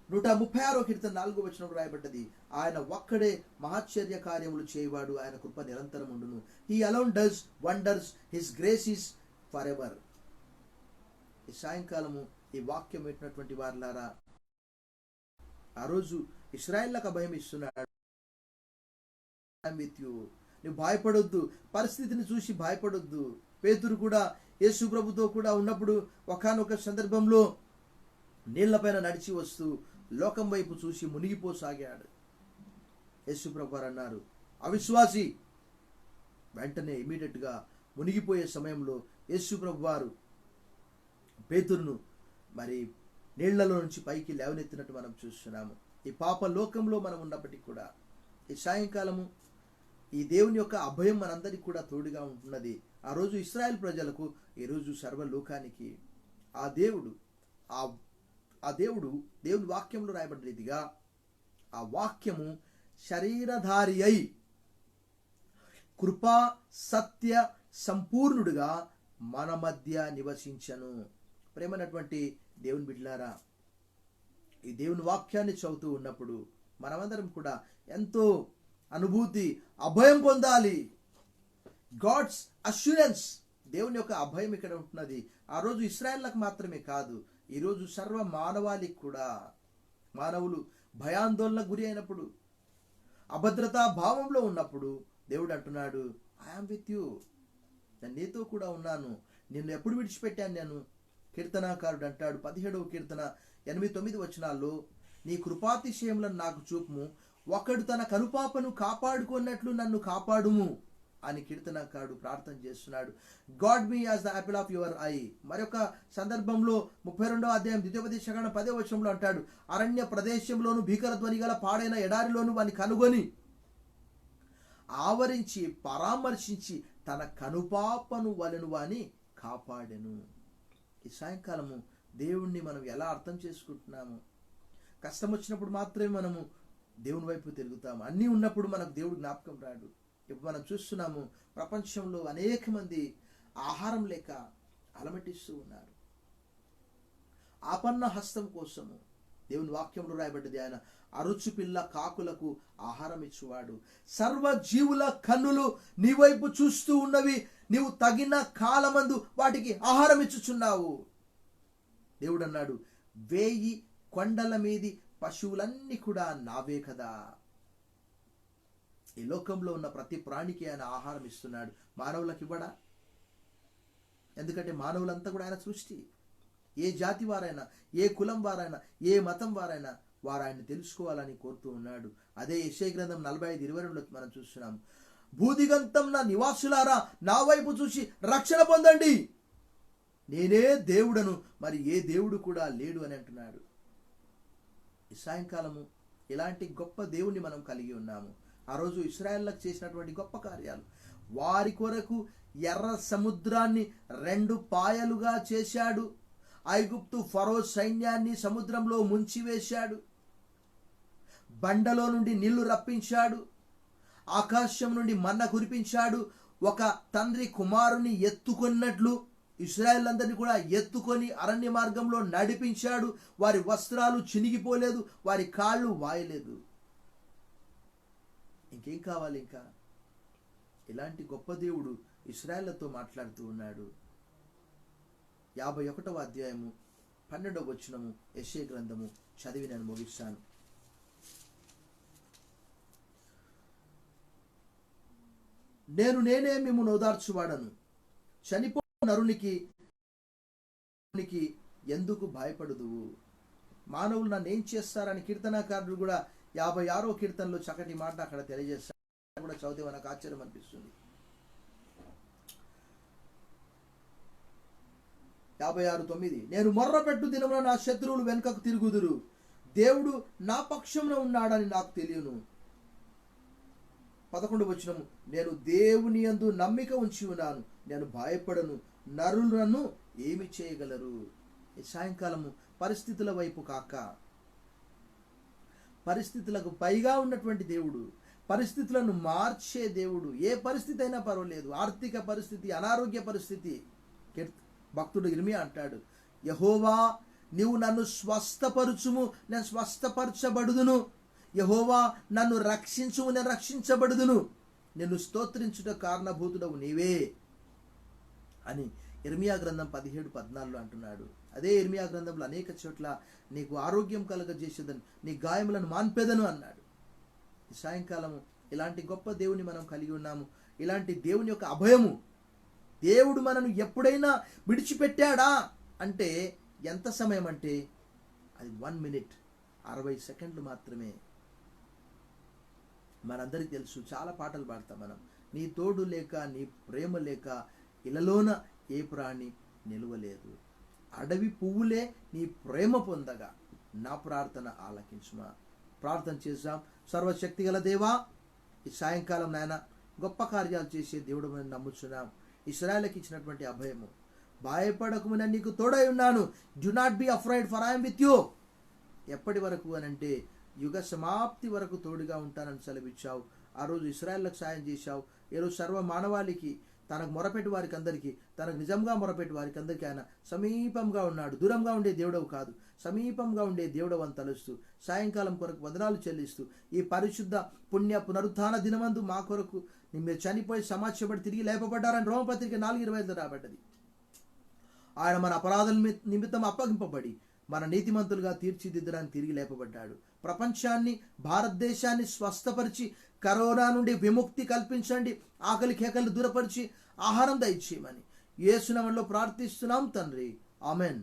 136వ కీర్తన 4వ వచనంలో రాయబడ్డది, ఆయన ఒక్కడే మహాశ్చర్య కార్యములు చేయవాడు, ఆయన కృప నిరంతరం ఉండును. He alone does wonders, his grace is for ever. ఈ సాయంకాలము ఈ వాక్యం పెట్టినటువంటి వారులారా, ఆ రోజు ఇశ్రాయేలులకు అభయం ఇస్తున్నాడు. విత్ యు, నువ్వు భయపడొద్దు, పరిస్థితిని చూసి భయపడొద్దు. పేతురు కూడా యేసు ప్రభుతో కూడా ఉన్నప్పుడు ఒకానొక సందర్భంలో నీళ్లపైన నడిచి వస్తూ లోకం వైపు చూసి మునిగిపోసాగాడు. యేసు ప్రభు వారు అన్నారు, అవిశ్వాసి. వెంటనే ఇమీడియట్గా మునిగిపోయే సమయంలో యేసు ప్రభు వారు పేతురును మరి నీళ్లలో నుంచి పైకి లేవనెత్తినట్టు మనం చూస్తున్నాము. ఈ పాప లోకంలో మనం ఉన్నప్పటికీ కూడా ఈ సాయంకాలము ఈ దేవుని యొక్క అభయం మనందరికీ కూడా తోడుగా ఉంటున్నది. ఆ రోజు ఇశ్రాయేల్ ప్రజలకు, ఈరోజు సర్వలోకానికి ఆ దేవుడు దేవుని వాక్యంలో రాయబడిన రీతిగా ఆ వాక్యము శరీరధారి అయి కృపా సత్య సంపూర్ణుడుగా మన మధ్య నివసించను. ప్రేమైనటువంటి దేవుని బిడ్డలారా, ఈ దేవుని వాక్యాన్ని చదువుతూ ఉన్నప్పుడు మనమందరం కూడా ఎంతో అనుభూతి, అభయం పొందాలి. గాడ్స్ అష్యూరెన్స్, దేవుని యొక్క అభయం ఇక్కడ ఉంటున్నది. ఆ రోజు ఇశ్రాయేలులకు మాత్రమే కాదు, ఈరోజు సర్వ మానవాళికి కూడా. మానవులు భయాందోళనకు గురి అయినప్పుడు, అభద్రతా భావంలో ఉన్నప్పుడు దేవుడు అంటున్నాడు, ఐఆమ్ విత్ యూ, నేను నీతో కూడా ఉన్నాను, నిన్ను ఎప్పుడు విడిచిపెట్టాను నేను. కీర్తనాకారుడు అంటాడు 17వ కీర్తన 8-9 వచనాల్లో, నీ కృపాతిశయములను నాకు చూపుము, ఒకడు తన కనుపాపను కాపాడుకున్నట్లు నన్ను కాపాడుము అని కీర్తనకారుడు ప్రార్థన చేస్తున్నాడు. God me as the Apple of your I. మరొక సందర్భంలో 32వ అధ్యాయం 2వ 10వ వచనంలో అంటాడు, అరణ్య ప్రదేశంలోను భీకర ధ్వని గల పాడైన ఎడారిలోను వాని కనుగొని ఆవరించి పరామర్శించి తన కనుపాపను వలెను వాని కాపాడెను. ఈ సాయంకాలము దేవుణ్ణి మనం ఎలా అర్థం చేసుకుంటున్నాము? కష్టం వచ్చినప్పుడు మాత్రమే మనము దేవుని వైపు తిరుగుతాము. అన్నీ ఉన్నప్పుడు మనకు దేవుడు జ్ఞాపకం రాడు. ఇప్పుడు మనం చూస్తున్నాము, ప్రపంచంలో అనేక మంది ఆహారం లేక అలమటిస్తూ ఉన్నారు. ఆపన్న హస్తం కోసము దేవుని వాక్యంలో రాయబడ్డది, ఆయన అరుచు పిల్ల కాకులకు ఆహారం ఇచ్చువాడు. సర్వ జీవుల కన్నులు నీ వైపు చూస్తూ ఉన్నవి, నీవు తగిన కాలమందు వాటికి ఆహారం ఇచ్చుచున్నావు. దేవుడు అన్నాడు, 1000 కొండల మీది పశువులన్నీ కూడా నావే కదా. ఈ లోకంలో ఉన్న ప్రతి ప్రాణికి ఆయన ఆహారం ఇస్తున్నాడు. మానవులకు ఇవ్వడా? ఎందుకంటే మానవులంతా కూడా ఆయన సృష్టి. ఏ జాతి వారైనా, ఏ కులం వారైనా, ఏ మతం వారైనా వారు ఆయన్ని తెలుసుకోవాలని కోరుతూ ఉన్నాడు. అదే యెషయా గ్రంథం 45:22లో మనం చూస్తున్నాం. భూదిగంతంలో నివాసులారా నా వైపు చూసి రక్షణ పొందండి, నేనే దేవుడను, మరి ఏ దేవుడు కూడా లేడు అని అంటున్నాడు. ఈ సాయంకాలము ఇలాంటి గొప్ప దేవుణ్ణి మనం కలిగి ఉన్నాము. ఆ రోజు ఇశ్రాయేలులకు చేసినటువంటి గొప్ప కార్యాలు, వారి కొరకు ఎర్ర సముద్రాన్ని 2 పాయలుగా చేశాడు. ఐగుప్తు ఫరో సైన్యాన్ని సముద్రంలో ముంచివేశాడు. బండలో నుండి నీళ్లు రప్పించాడు. ఆకాశం నుండి మన్న కురిపించాడు. ఒక తండ్రి కుమారుని ఎత్తుకొన్నట్లు ఇశ్రాయేలందరినీ కూడా ఎత్తుకొని అరణ్య మార్గంలో నడిపించాడు. వారి వస్త్రాలు చినిగిపోలేదు, వారి కాళ్ళు వాయలేదు. ఇంకేం కావాలి? ఇంకా ఇలాంటి గొప్ప దేవుడు ఇశ్రాయేలుతో మాట్లాడుతూ ఉన్నాడు. 51వ అధ్యాయము 12వ వచనము యెషయా గ్రంథము చదివి నేను ముగిస్తాను. నేనే మిమ్మును ఓదార్చువాడను, చనిపో నరునికి ఎందుకు భయపడుదువు? మానవులు నన్ను ఏం చేస్తారని కీర్తనాకారుడు కూడా 56వ కీర్తనలో చక్కటి మాట అక్కడ తెలియజేస్తాడు. కూడా చదివితే మనకు ఆశ్చర్యం అనిపిస్తుంది. 56:9 నేను మొర్రపెట్టు దినమున నా శత్రువులు వెనుకకు తిరుగుదురు, దేవుడు నా పక్షంలో ఉన్నాడని నాకు తెలియను. 11వ వచనము నేను దేవుని యందు నమ్మిక ఉంచి ఉన్నాను, నేను భయపడను, నరులు నన్ను ఏమి చేయగలరు? ఈ సాయంకాలము పరిస్థితుల వైపు కాక, పరిస్థితులకు పైగా ఉన్నటువంటి దేవుడు, పరిస్థితులను మార్చే దేవుడు. ఏ పరిస్థితి అయినా పర్వాలేదు, ఆర్థిక పరిస్థితి, అనారోగ్య పరిస్థితి. భక్తుడు ఇర్మియా అంటాడు, యెహోవా నీవు నన్ను స్వస్థపరచుము, నేను స్వస్థపరచబడుదును. యెహోవా నన్ను రక్షించుము, నేను రక్షించబడుదును. నిన్ను స్తోత్రించుట కారణభూతుడవు నీవే అని ఇర్మియా గ్రంథం 17:14 అంటున్నాడు. అదే ఇర్మియా గ్రంథంలో అనేక చోట్ల నీకు ఆరోగ్యం కలగజేసేదని, నీ గాయములను మాన్పేదను అన్నాడు. ఈ సాయంకాలము ఇలాంటి గొప్ప దేవుని మనం కలిగి ఉన్నాము. ఇలాంటి దేవుని యొక్క అభయము, దేవుడు మనను ఎప్పుడైనా విడిచిపెట్టాడా అంటే ఎంత సమయం అంటే అది 1 మినిట్ 60 సెకండ్లు మాత్రమే. మనందరికీ తెలుసు, చాలా పాటలు పాడతాం మనం. నీ తోడు లేక, నీ ప్రేమ లేక ఇలలోన ఏ ప్రాణి నిలువలేదు. అడవి పువ్వులే నీ ప్రేమ పొందగా నా ప్రార్థన ఆలకించుమా. ప్రార్థన చేద్దాం. సర్వశక్తిగల దేవా, ఈ సాయంకాలం నాయన గొప్ప కార్యాలు చేసే దేవుడు మనం నమ్ముచున్నాం. ఇశ్రాయేలుకి ఇచ్చినటువంటి అభయము, భయపడకుము నేను నీకు తోడై ఉన్నాను, do not be afraid for I am with you. ఎప్పటి వరకు అని అంటే యుగ సమాప్తి వరకు తోడుగా ఉంటానని సెలవిచ్చావు. ఆ రోజు ఇశ్రాయేలుకు సాయం చేశావు. ఈరోజు సర్వ మానవాళికి, తనకు మొరపెట్టి వారికి అందరికీ, తనకు నిజంగా మొరపెట్టి వారికి అందరికీ ఆయన సమీపంగా ఉన్నాడు. దూరంగా ఉండే దేవుడవు కాదు, సమీపంగా ఉండే దేవుడవు అని తలుస్తూ సాయంకాలం కొరకు వందనాలు చెల్లిస్తూ ఈ పరిశుద్ధ పుణ్య పునరుత్థాన దినమందు మా కొరకు మీరు చనిపోయి సమాచారపడి తిరిగి లేపబడ్డారని రోమపత్రిక 4:25 రాబడ్డది. ఆయన మన అపరాధుల నిమిత్తం అప్పగింపబడి మన నీతిమంతులుగా తీర్చిదిద్దడానికి తిరిగి లేపబడ్డాడు. ప్రపంచాన్ని, భారతదేశాన్ని స్వస్థపరిచి కరోనా నుండి విముక్తి కల్పించండి, ఆకలి కేకలు దూరపరిచి ఆహారం దయచేయమని యేసు నామములో ప్రార్థిస్తున్నాం తండ్రి, ఆమెన్.